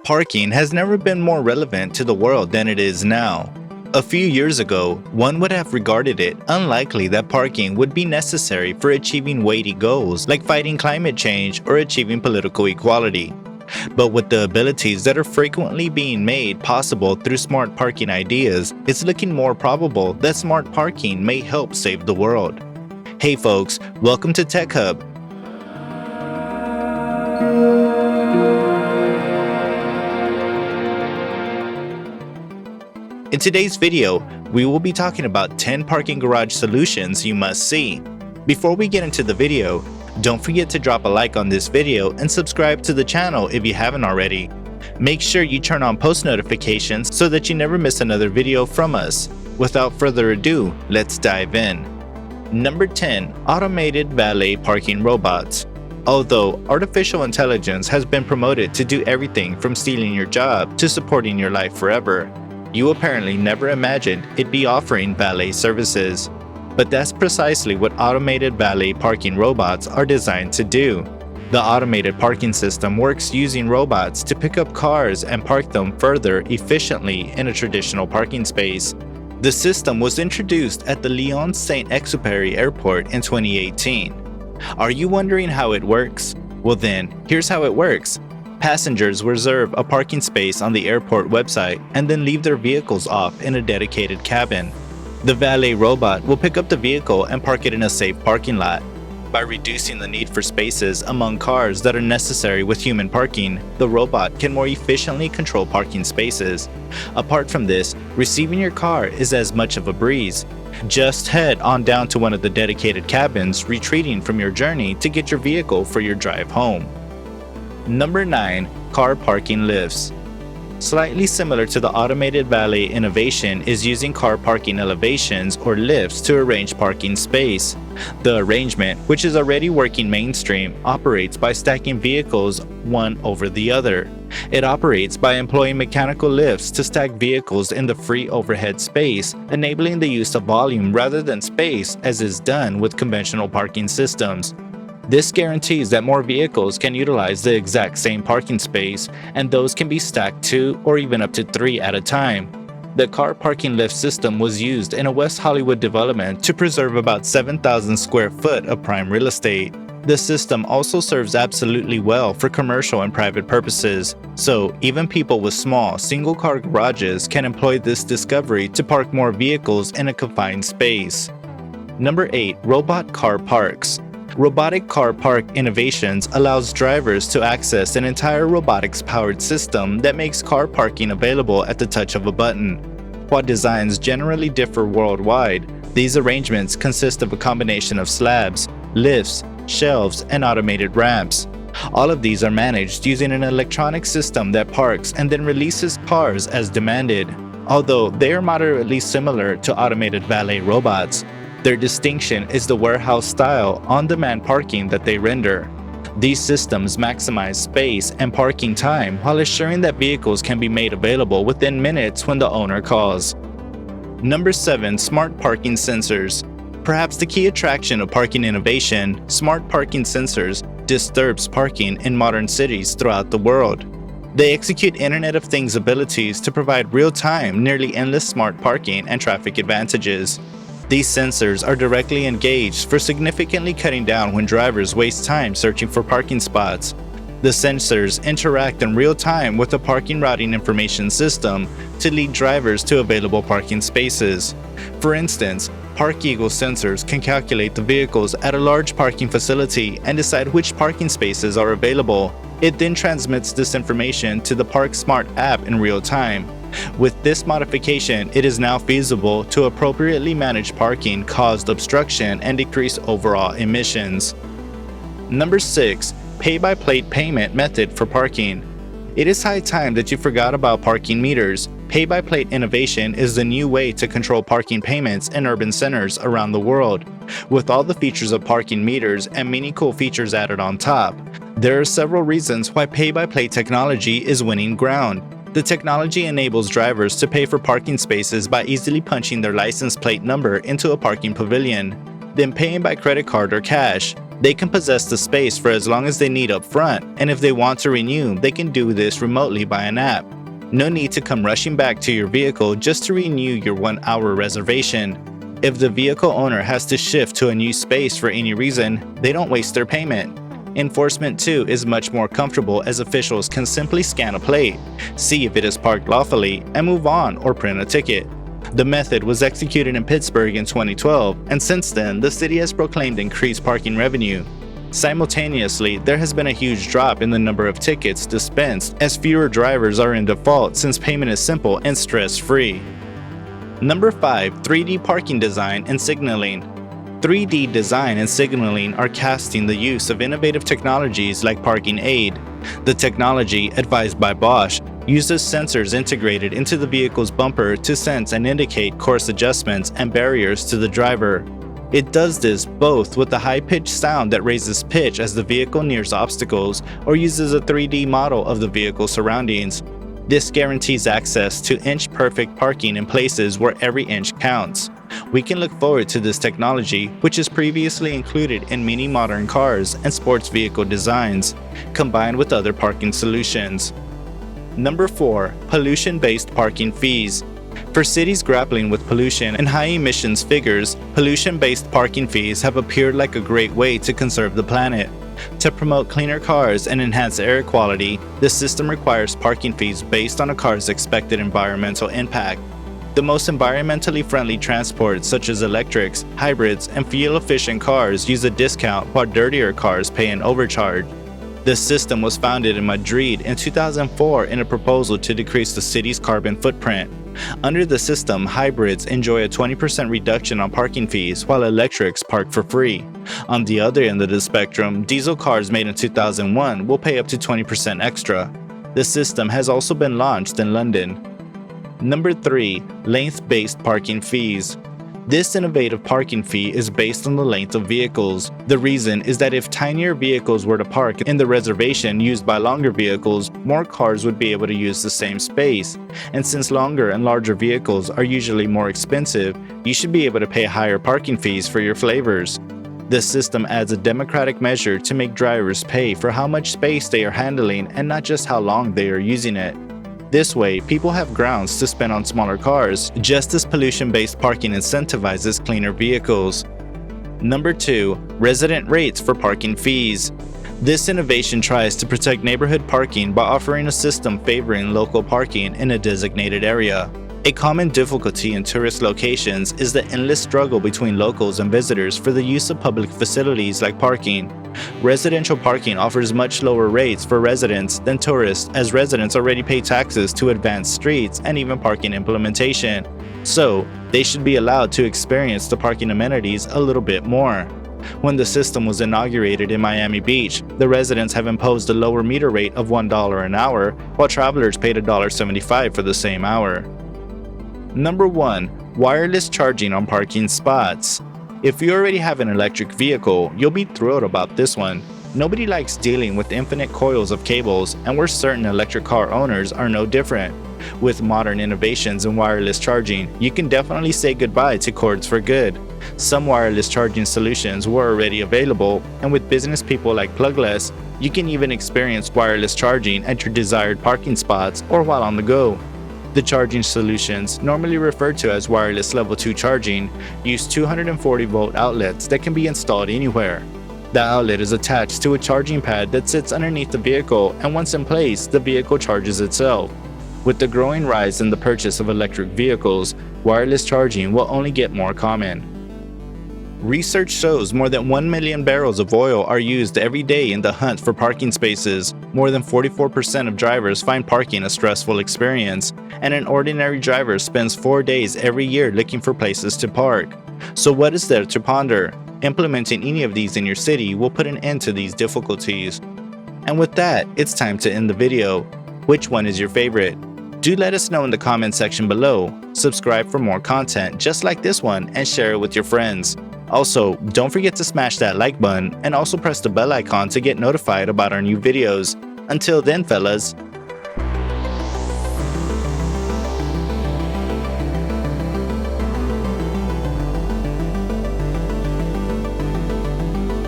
Parking has never been more relevant to the world than it is now. A few years ago, one would have regarded it unlikely that parking would be necessary for achieving weighty goals like fighting climate change or achieving political equality. But with the abilities that are frequently being made possible through smart parking ideas, it's looking more probable that smart parking may help save the world. Hey folks, welcome to Tech Hub. In today's video, we will be talking about 10 parking garage solutions you must see. Before we get into the video, don't forget to drop a like on this video and subscribe to the channel if you haven't already. Make sure you turn on post notifications so that you never miss another video from us. Without further ado, let's dive in. Number 10. Automated valet parking robots. Although artificial intelligence has been promoted to do everything from stealing your job to supporting your life forever, you apparently never imagined it'd be offering valet services. But that's precisely what automated valet parking robots are designed to do. The automated parking system works using robots to pick up cars and park them further efficiently in a traditional parking space. The system was introduced at the Lyon Saint-Exupéry Airport in 2018. Are you wondering how it works? Well then, here's how it works. Passengers reserve a parking space on the airport website and then leave their vehicles off in a dedicated cabin. The valet robot will pick up the vehicle and park it in a safe parking lot. By reducing the need for spaces among cars that are necessary with human parking, the robot can more efficiently control parking spaces. Apart from this, receiving your car is as much of a breeze. Just head on down to one of the dedicated cabins retreating from your journey to get your vehicle for your drive home. Number 9. Car parking lifts. Slightly similar to the automated valet innovation is using car parking elevations or lifts to arrange parking space. The arrangement, which is already working mainstream, operates by stacking vehicles one over the other. It operates by employing mechanical lifts to stack vehicles in the free overhead space, enabling the use of volume rather than space as is done with conventional parking systems. This guarantees that more vehicles can utilize the exact same parking space, and those can be stacked 2 or even up to 3 at a time. The car parking lift system was used in a West Hollywood development to preserve about 7,000 square foot of prime real estate. The system also serves absolutely well for commercial and private purposes, so even people with small, single-car garages can employ this discovery to park more vehicles in a confined space. Number 8. Robot car parks. Robotic car park innovations allows drivers to access an entire robotics-powered system that makes car parking available at the touch of a button. While designs generally differ worldwide, these arrangements consist of a combination of slabs, lifts, shelves, and automated ramps. All of these are managed using an electronic system that parks and then releases cars as demanded. Although they are moderately similar to automated valet robots, their distinction is the warehouse-style, on-demand parking that they render. These systems maximize space and parking time while assuring that vehicles can be made available within minutes when the owner calls. Number 7. Smart parking sensors. Perhaps the key attraction of parking innovation, smart parking sensors disturbs parking in modern cities throughout the world. They execute Internet of Things abilities to provide real-time, nearly endless smart parking and traffic advantages. These sensors are directly engaged for significantly cutting down when drivers waste time searching for parking spots. The sensors interact in real time with the parking routing information system to lead drivers to available parking spaces. For instance, Park Eagle sensors can calculate the vehicles at a large parking facility and decide which parking spaces are available. It then transmits this information to the Park Smart app in real time. With this modification, it is now feasible to appropriately manage parking caused obstruction and decrease overall emissions. Number 6. Pay-by-plate payment method for parking. It is high time that you forgot about parking meters. Pay-by-plate innovation is the new way to control parking payments in urban centers around the world. With all the features of parking meters and many cool features added on top, there are several reasons why pay-by-plate technology is winning ground. The technology enables drivers to pay for parking spaces by easily punching their license plate number into a parking pavilion, then paying by credit card or cash. They can possess the space for as long as they need up front, and if they want to renew, they can do this remotely by an app. No need to come rushing back to your vehicle just to renew your 1-hour reservation. If the vehicle owner has to shift to a new space for any reason, they don't waste their payment. Enforcement too is much more comfortable as officials can simply scan a plate, see if it is parked lawfully, and move on or print a ticket. The method was executed in Pittsburgh in 2012, and since then, the city has proclaimed increased parking revenue. Simultaneously, there has been a huge drop in the number of tickets dispensed as fewer drivers are in default since payment is simple and stress-free. Number 5. 3D parking design and signaling. 3D design and signaling are casting the use of innovative technologies like parking aid. The technology, advised by Bosch, uses sensors integrated into the vehicle's bumper to sense and indicate course adjustments and barriers to the driver. It does this both with the high-pitched sound that raises pitch as the vehicle nears obstacles or uses a 3D model of the vehicle's surroundings. This guarantees access to inch-perfect parking in places where every inch counts. We can look forward to this technology, which is previously included in many modern cars and sports vehicle designs, combined with other parking solutions. Number 4. Pollution-based parking fees. For cities grappling with pollution and high emissions figures, pollution-based parking fees have appeared like a great way to conserve the planet. To promote cleaner cars and enhance air quality, the system requires parking fees based on a car's expected environmental impact. The most environmentally friendly transports such as electrics, hybrids, and fuel-efficient cars use a discount while dirtier cars pay an overcharge. This system was founded in Madrid in 2004 in a proposal to decrease the city's carbon footprint. Under the system, hybrids enjoy a 20% reduction on parking fees, while electrics park for free. On the other end of the spectrum, diesel cars made in 2001 will pay up to 20% extra. The system has also been launched in London. Number 3. Length-based parking fees. This innovative parking fee is based on the length of vehicles. The reason is that if tinier vehicles were to park in the reservation used by longer vehicles, more cars would be able to use the same space. And since longer and larger vehicles are usually more expensive, you should be able to pay higher parking fees for your flavors. This system adds a democratic measure to make drivers pay for how much space they are handling and not just how long they are using it. This way, people have grounds to spend on smaller cars, just as pollution-based parking incentivizes cleaner vehicles. Number 2. Resident rates for parking fees. This innovation tries to protect neighborhood parking by offering a system favoring local parking in a designated area. A common difficulty in tourist locations is the endless struggle between locals and visitors for the use of public facilities like parking. Residential parking offers much lower rates for residents than tourists, as residents already pay taxes to advance streets and even parking implementation. So, they should be allowed to experience the parking amenities a little bit more. When the system was inaugurated in Miami Beach, the residents have imposed a lower meter rate of $1 an hour, while travelers paid $1.75 for the same hour. Number 1. Wireless charging on parking spots. If you already have an electric vehicle, you'll be thrilled about this one. Nobody likes dealing with infinite coils of cables, and we're certain electric car owners are no different. With modern innovations in wireless charging, you can definitely say goodbye to cords for good. Some wireless charging solutions were already available, and with business people like Plugless, you can even experience wireless charging at your desired parking spots or while on the go. The charging solutions, normally referred to as wireless level 2 charging, use 240-volt outlets that can be installed anywhere. The outlet is attached to a charging pad that sits underneath the vehicle, and once in place, the vehicle charges itself. With the growing rise in the purchase of electric vehicles, wireless charging will only get more common. Research shows more than 1 million barrels of oil are used every day in the hunt for parking spaces. More than 44% of drivers find parking a stressful experience, and an ordinary driver spends 4 days every year looking for places to park. So what is there to ponder? Implementing any of these in your city will put an end to these difficulties. And with that, it's time to end the video. Which one is your favorite? Do let us know in the comment section below. Subscribe for more content just like this one and share it with your friends. Also, don't forget to smash that like button and also press the bell icon to get notified about our new videos. Until then, fellas,